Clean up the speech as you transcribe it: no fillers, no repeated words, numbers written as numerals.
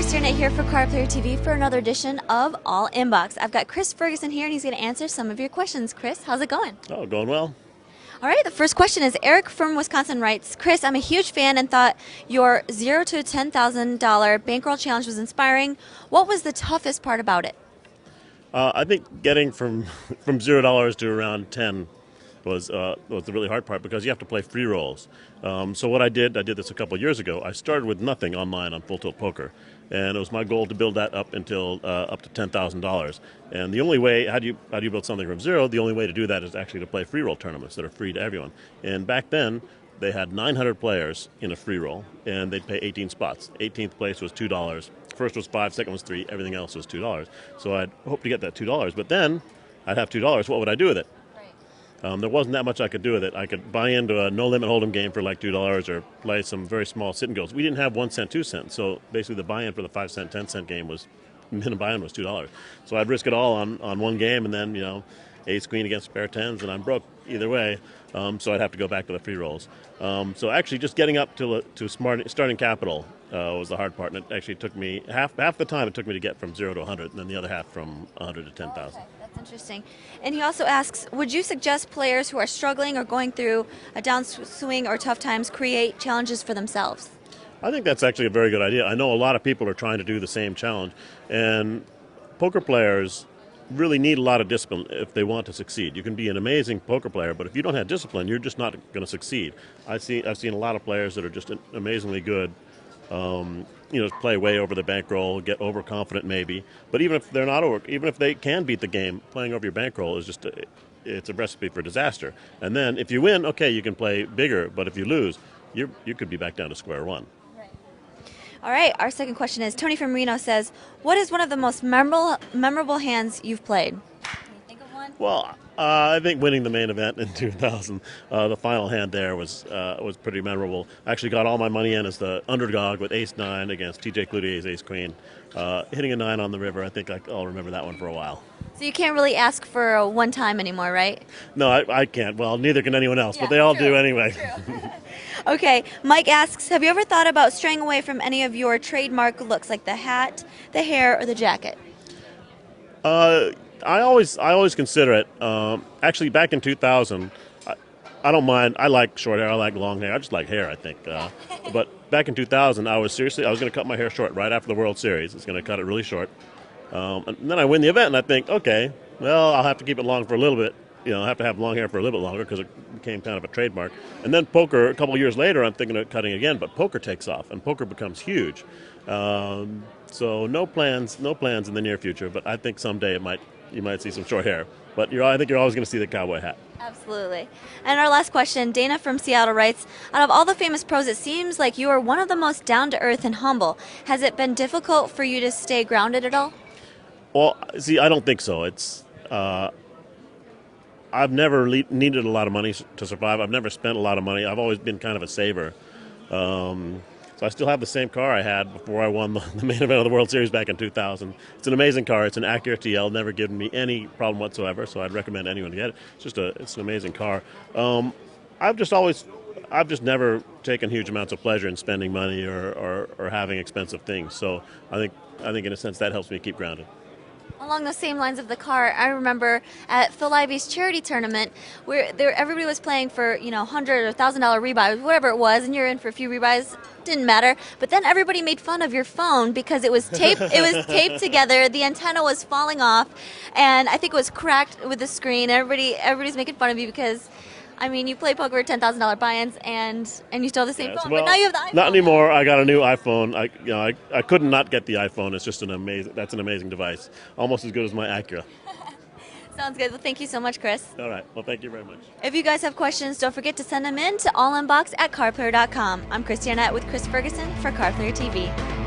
Christiana here for Card Player TV for another edition of All Inbox. I've got Chris Ferguson here and he's going to answer some of your questions. Chris, how's it going? Oh, going well. All right, the first question is Eric from Wisconsin writes, Chris, I'm a huge fan and thought your $0 to $10,000 bankroll challenge was inspiring. What was the toughest part about it? I think getting from $0 to around 10 was the really hard part because you have to play free rolls. So what I did this a couple of years ago. I started with nothing online on Full Tilt Poker, and it was my goal to build that up until up to $10,000. And the only way, how do you build something from zero? The only way to do that is actually to play free roll tournaments that are free to everyone. And back then, they had 900 players in a free roll, and they'd pay 18 spots. 18th place was $2. First was $5, second was $3, everything else was $2. So I'd hope to get that $2, but then I'd have $2. What would I do with it? There wasn't that much I could do with it. I could buy into a no-limit hold'em game for like $2 or play some very small sit-and-goes. We didn't have 1 cent, 2 cents, so basically the buy-in for the 5 cent, 10 cent game was, minimum buy-in was $2. So I'd risk it all on one game, and then, ace queen against spare tens, and I'm broke either way. So I'd have to go back to the free rolls. So actually just getting up to starting capital was the hard part, and it actually took me, half the time it took me to get from 0 to 100, and then the other half from 100 to 10,000. Okay. That's interesting. And he also asks, would you suggest players who are struggling or going through a downswing or tough times create challenges for themselves? I think that's actually a very good idea. I know a lot of people are trying to do the same challenge, and poker players really need a lot of discipline if they want to succeed. You can be an amazing poker player, but if you don't have discipline, you're just not going to succeed. I've seen a lot of players that are just amazingly good, play way over the bankroll, get overconfident maybe. But even if they're not even if they can beat the game, playing over your bankroll is just it's a recipe for disaster. And then if you win, okay, you can play bigger. But if you lose, you could be back down to square one. All right, our second question is, Tony from Reno says, what is one of the most memorable hands you've played? Can you think of one? Well, I think winning the main event in 2000, the final hand there was pretty memorable. I actually got all my money in as the underdog with ace-9 against TJ Cloutier's ace-queen. Hitting a 9 on the river, I think I'll remember that one for a while. So you can't really ask for a one time anymore, right? No, I can't. Well, neither can anyone else, but they all do anyway. Okay, Mike asks, have you ever thought about straying away from any of your trademark looks, like the hat, the hair, or the jacket? I always consider it. Actually, back in 2000, I don't mind. I like short hair. I like long hair. I just like hair, I think. But back in 2000, I was going to cut my hair short right after the World Series. I was going to cut it really short. And then I win the event, and I think, okay, well, I'll have to keep it long for a little bit. I have to have long hair for a little bit longer because it became kind of a trademark. And then poker, a couple of years later, I'm thinking of cutting again, but poker takes off, and poker becomes huge. So no plans in the near future, but I think someday you might see some short hair. But I think you're always going to see the cowboy hat. Absolutely. And our last question, Dana from Seattle writes, out of all the famous pros, it seems like you are one of the most down-to-earth and humble. Has it been difficult for you to stay grounded at all? Well, see, I don't think so. I've never needed a lot of money to survive. I've never spent a lot of money. I've always been kind of a saver. So I still have the same car I had before I won the main event of the World Series back in 2000. It's an amazing car. It's an Acura TL, never given me any problem whatsoever, so I'd recommend anyone to get it. It's an amazing car. I've just never taken huge amounts of pleasure in spending money or having expensive things. So I think in a sense that helps me keep grounded. Along the same lines of the car, I remember at Phil Ivey's charity tournament where everybody was playing for $100 or $1,000 rebuys, whatever it was, and you're in for a few rebuys. Didn't matter. But then everybody made fun of your phone because it was taped. It was taped together. The antenna was falling off, and I think it was cracked with the screen. Everybody's making fun of you because, you play poker with $10,000 buy-ins, and you still have the same phone. Well, but now you have the iPhone. Not anymore. I got a new iPhone. I couldn't not get the iPhone. It's just that's an amazing device. Almost as good as my Acura. Sounds good. Well, thank you so much, Chris. All right. Well, thank you very much. If you guys have questions, don't forget to send them in to allinbox@cardplayer.com. I'm Christiana with Chris Ferguson for Card Player TV.